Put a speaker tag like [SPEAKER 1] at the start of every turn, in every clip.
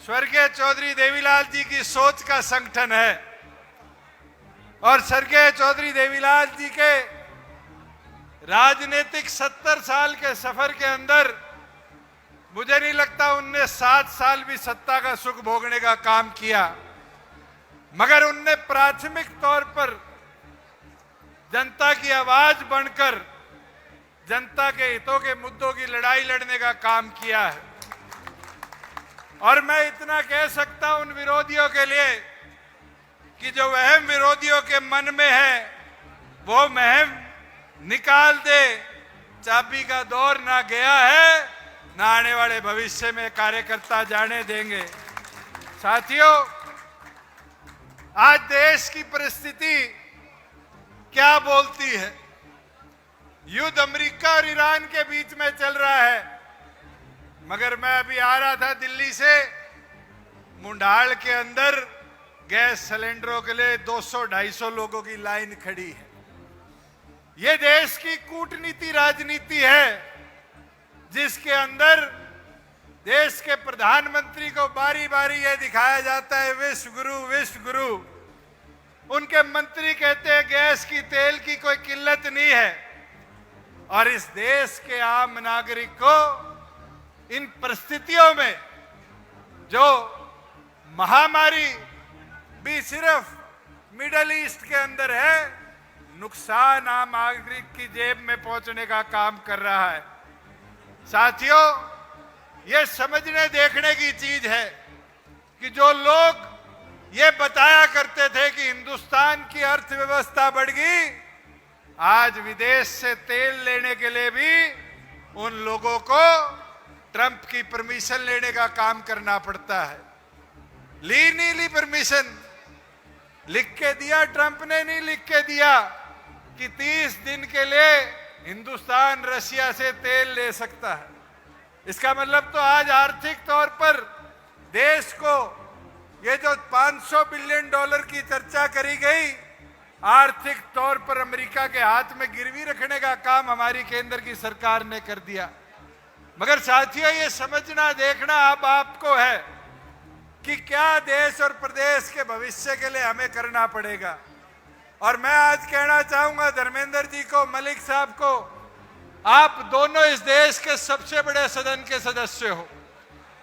[SPEAKER 1] स्वर्गीय चौधरी देवीलाल जी की सोच का संगठन है और स्वर्गीय चौधरी देवीलाल जी के राजनीतिक 70 साल के सफर के अंदर मुझे नहीं लगता उनने 7 साल भी सत्ता का सुख भोगने का काम किया, मगर उनने प्राथमिक तौर पर जनता की आवाज बनकर जनता के हितों के मुद्दों की लड़ाई लड़ने का काम किया है। और मैं इतना कह सकता हूं उन विरोधियों के लिए कि जो वहम विरोधियों के मन में है वो वहम निकाल दे। चाबी का दौर ना गया है, ना आने वाले भविष्य में कार्यकर्ता जाने देंगे। साथियों, आज देश की परिस्थिति क्या बोलती है? युद्ध अमेरिका और ईरान के बीच में चल रहा है, मगर मैं अभी आ रहा था दिल्ली से, मुंडाल के अंदर गैस सिलेंडरों के लिए 200-250 लोगों की लाइन खड़ी है। ये देश की कूटनीति राजनीति है जिसके अंदर देश के प्रधानमंत्री को बारी बारी ये दिखाया जाता है विश्व गुरु विश्व गुरु। उनके मंत्री कहते हैं गैस की तेल की कोई किल्लत नहीं है, और इस देश के आम नागरिक को इन परिस्थितियों में जो महामारी भी सिर्फ मिडल ईस्ट के अंदर है, नुकसान आम नागरिक की जेब में पहुंचने का काम कर रहा है। साथियों, ये समझने देखने की चीज है कि जो लोग ये बताया करते थे कि हिंदुस्तान की अर्थव्यवस्था बढ़ गई, आज विदेश से तेल लेने के लिए भी उन लोगों को ट्रंप की परमिशन लेने का काम करना पड़ता है। ली नहीं ली परमिशन, लिख के दिया ट्रंप ने, नहीं लिख के दिया कि 30 दिन के लिए हिंदुस्तान रशिया से तेल ले सकता है। इसका मतलब तो आज आर्थिक तौर पर देश को ये जो $500 बिलियन की चर्चा करी गई, आर्थिक तौर पर अमेरिका के हाथ में गिरवी रखने का काम हमारी केंद्र की सरकार ने कर दिया। मगर साथियों, ये समझना देखना अब आपको है कि क्या देश और प्रदेश के भविष्य के लिए हमें करना पड़ेगा। और मैं आज कहना चाहूंगा धर्मेंद्र जी को, मलिक साहब को, आप दोनों इस देश के सबसे बड़े सदन के सदस्य हो।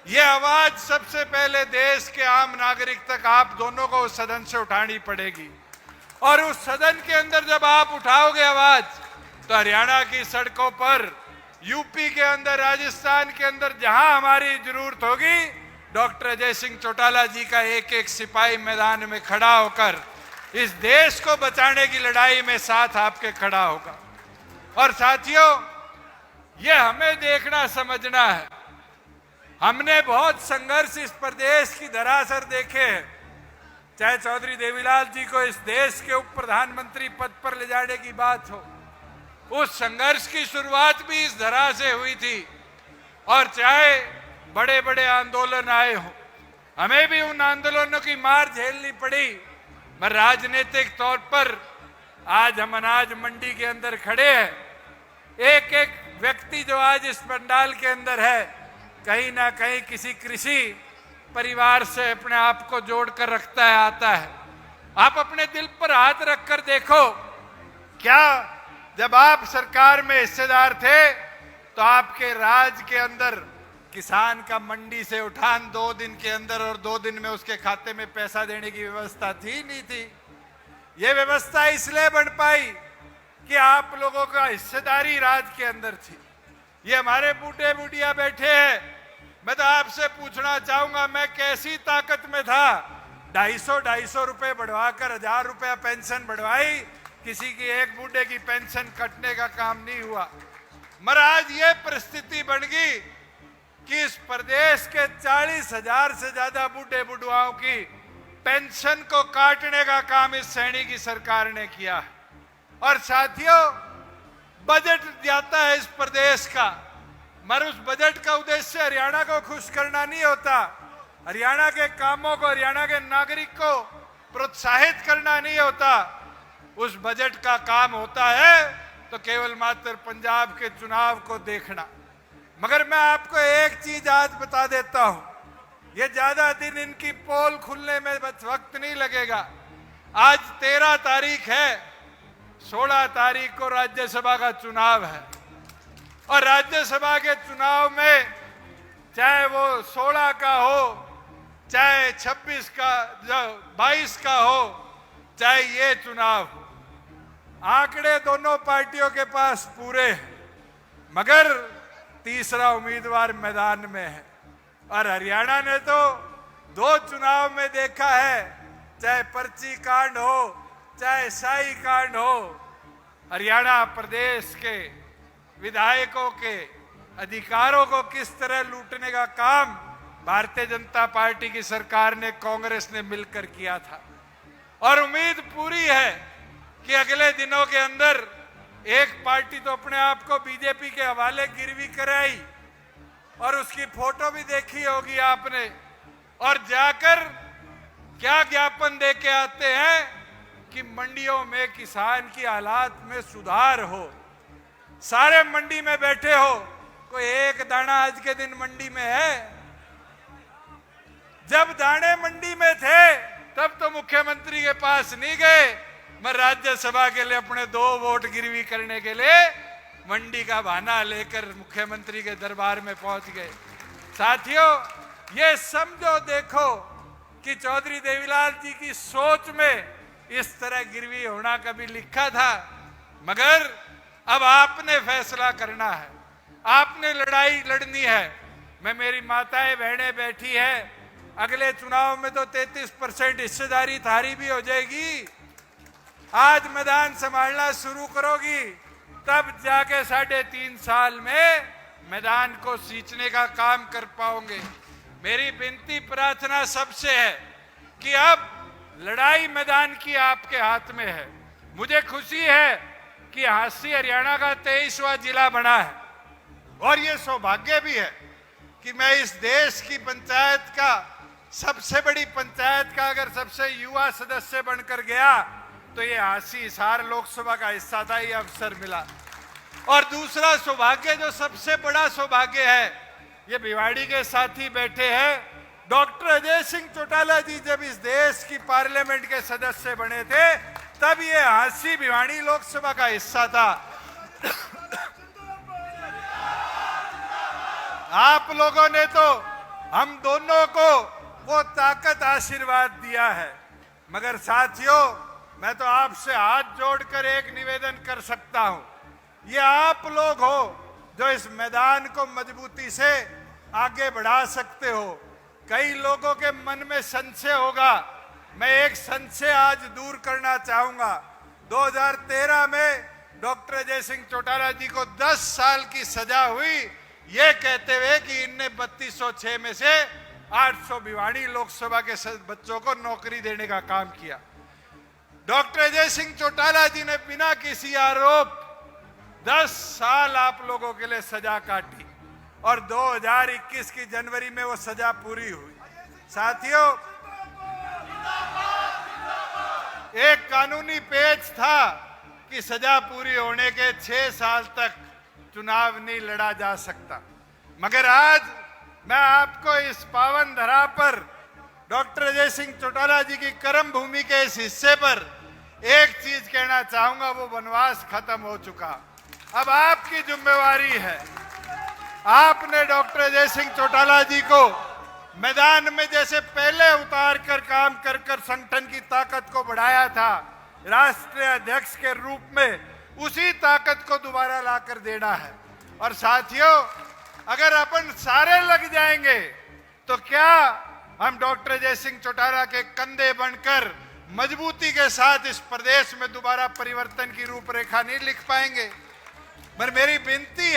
[SPEAKER 1] ये आवाज सबसे पहले देश के आम नागरिक तक आप दोनों को उस सदन से उठानी पड़ेगी। और उस सदन के अंदर जब आप उठाओगे आवाज, तो हरियाणा की सड़कों पर, यूपी के अंदर, राजस्थान के अंदर जहां हमारी जरूरत होगी, डॉक्टर अजय सिंह चौटाला जी का एक एक सिपाही मैदान में खड़ा होकर इस देश को बचाने की लड़ाई में साथ आपके खड़ा होगा। और साथियों, ये हमें देखना समझना है। हमने बहुत संघर्ष इस प्रदेश की धरातल देखे हैं, चाहे चौधरी देवीलाल जी को इस देश के उप प्रधानमंत्री पद पर ले जाने की बात हो, उस संघर्ष की शुरुआत भी इस धरा से हुई थी। और चाहे बड़े बड़े आंदोलन आए हो, हमें भी उन आंदोलनों की मार झेलनी पड़ी, मगर राजनीतिक तौर पर आज हम अनाज मंडी के अंदर खड़े हैं। एक एक व्यक्ति जो आज इस पंडाल के अंदर है, कहीं ना कहीं किसी कृषि परिवार से अपने आप को जोड़कर रखता है, आता है। आप अपने दिल पर हाथ रखकर देखो, क्या जब आप सरकार में हिस्सेदार थे तो आपके राज के अंदर किसान का मंडी से उठान 2 दिन के अंदर और 2 दिन में उसके खाते में पैसा देने की व्यवस्था थी, नहीं थी? ये व्यवस्था इसलिए बन पाई कि आप लोगों का हिस्सेदारी राज के अंदर थी। ये हमारे बूढ़े बुढ़िया बैठे हैं, मैं तो आपसे पूछना चाहूंगा, मैं कैसी ताकत में था? 250 रुपए बढ़वाकर 1000 रुपया पेंशन बढ़वाई, किसी की एक बूढ़े की पेंशन कटने का काम नहीं हुआ। मगर आज ये परिस्थिति बन गई कि इस प्रदेश के 40,000 से ज्यादा बूढ़े बुढ़वाओं की पेंशन को काटने का काम इस श्रेणी की सरकार ने किया है। और साथियों, बजट जाता है इस प्रदेश का, मगर उस बजट का उद्देश्य हरियाणा को खुश करना नहीं होता, हरियाणा के कामों को, हरियाणा के नागरिक को प्रोत्साहित करना नहीं होता। उस बजट का काम होता है तो केवल मात्र पंजाब के चुनाव को देखना। मगर मैं आपको एक चीज आज बता देता हूं, ये ज्यादा दिन इनकी पोल खुलने में बस वक्त नहीं लगेगा। आज 13 तारीख है, 16 तारीख को राज्यसभा का चुनाव है और राज्यसभा के चुनाव में चाहे वो 16 का हो, चाहे 26 का, 22 का हो, चाहे ये चुनाव हो, आंकड़े दोनों पार्टियों के पास पूरे हैं, मगर तीसरा उम्मीदवार मैदान में है। और हरियाणा ने तो 2 चुनाव में देखा है, चाहे पर्ची कांड हो, चाहे शाही कांड हो, हरियाणा प्रदेश के विधायकों के अधिकारों को किस तरह लूटने का काम भारतीय जनता पार्टी की सरकार ने, कांग्रेस ने मिलकर किया था। और उम्मीद पूरी है कि अगले दिनों के अंदर एक पार्टी तो अपने आप को बीजेपी के हवाले गिरवी कराई और उसकी फोटो भी देखी होगी आपने, और जाकर क्या ज्ञापन दे के आते हैं कि मंडियों में किसान की हालात में सुधार हो। सारे मंडी में बैठे हो, कोई एक दाना आज के दिन मंडी में है? जब दाने मंडी में थे तब तो मुख्यमंत्री के पास नहीं गए, मगर राज्यसभा के लिए अपने 2 वोट गिरवी करने के लिए मंडी का बहाना लेकर मुख्यमंत्री के दरबार में पहुंच गए। साथियों, ये समझो देखो कि चौधरी देवीलाल जी की सोच में इस तरह गिरवी होना कभी लिखा था, मगर अब आपने फैसला करना है, आपने लड़ाई लड़नी है। मैं, मेरी माताएं बहनें बैठी है, अगले चुनाव में तो 33% हिस्सेदारी थारी भी हो जाएगी। आज मैदान संभालना शुरू करोगी तब जाके 3.5 साल में मैदान को सींचने का काम कर पाओगे। मेरी विनती प्रार्थना सबसे है कि अब लड़ाई मैदान की आपके हाथ में है। मुझे खुशी है कि हांसी हरियाणा का 23वां जिला बना है और ये सौभाग्य भी है कि मैं इस देश की पंचायत का, सबसे बड़ी पंचायत का अगर सबसे युवा सदस्य बनकर गया तो ये हांसी हिसार लोकसभा का हिस्सा था, ये अवसर मिला। और दूसरा सौभाग्य, जो सबसे बड़ा सौभाग्य है, ये भिवाड़ी के साथी बैठे हैं, डॉक्टर अजय सिंह चौटाला जी जब इस देश की पार्लियामेंट के सदस्य बने थे तब ये हांसी भिवाड़ी लोकसभा का हिस्सा था। आप लोगों ने तो हम दोनों को वो ताकत आशीर्वाद दिया है, मगर साथियों, मैं तो आपसे हाथ जोड़कर एक निवेदन कर सकता हूं, ये आप लोग हो जो इस मैदान को मजबूती से आगे बढ़ा सकते हो। कई लोगों के मन में संशय होगा, मैं एक संशय आज दूर करना चाहूंगा। 2013 में डॉक्टर अजय सिंह चौटाला जी को 10 साल की सजा हुई, ये कहते हुए कि इनने 3206 में से 800 भिवाड़ी लोकसभा के बच्चों को नौकरी देने का काम किया। डॉक्टर अजय सिंह चौटाला जी ने बिना किसी आरोप 10 साल आप लोगों के लिए सजा काटी और 2021 की जनवरी में वो सजा पूरी हुई। साथियों, एक कानूनी पेच था कि सजा पूरी होने के 6 साल तक चुनाव नहीं लड़ा जा सकता, मगर आज मैं आपको इस पावन धरा पर डॉक्टर अजय सिंह चौटाला जी की कर्म भूमि के इस हिस्से पर एक चीज कहना चाहूंगा, वो वनवास खत्म हो चुका। अब आपकी जिम्मेवारी है, आपने डॉक्टर अजय सिंह चौटाला जी को मैदान में जैसे पहले उतार कर काम कर कर संगठन की ताकत को बढ़ाया था, राष्ट्रीय अध्यक्ष के रूप में उसी ताकत को दोबारा लाकर देना है। और साथियों, अगर अपन सारे लग जाएंगे तो क्या हम डॉक्टर अजय सिंह चौटाला के कंधे बनकर मजबूती के साथ इस प्रदेश में दोबारा परिवर्तन की रूपरेखा नहीं लिख पाएंगे? पर मेरी विनती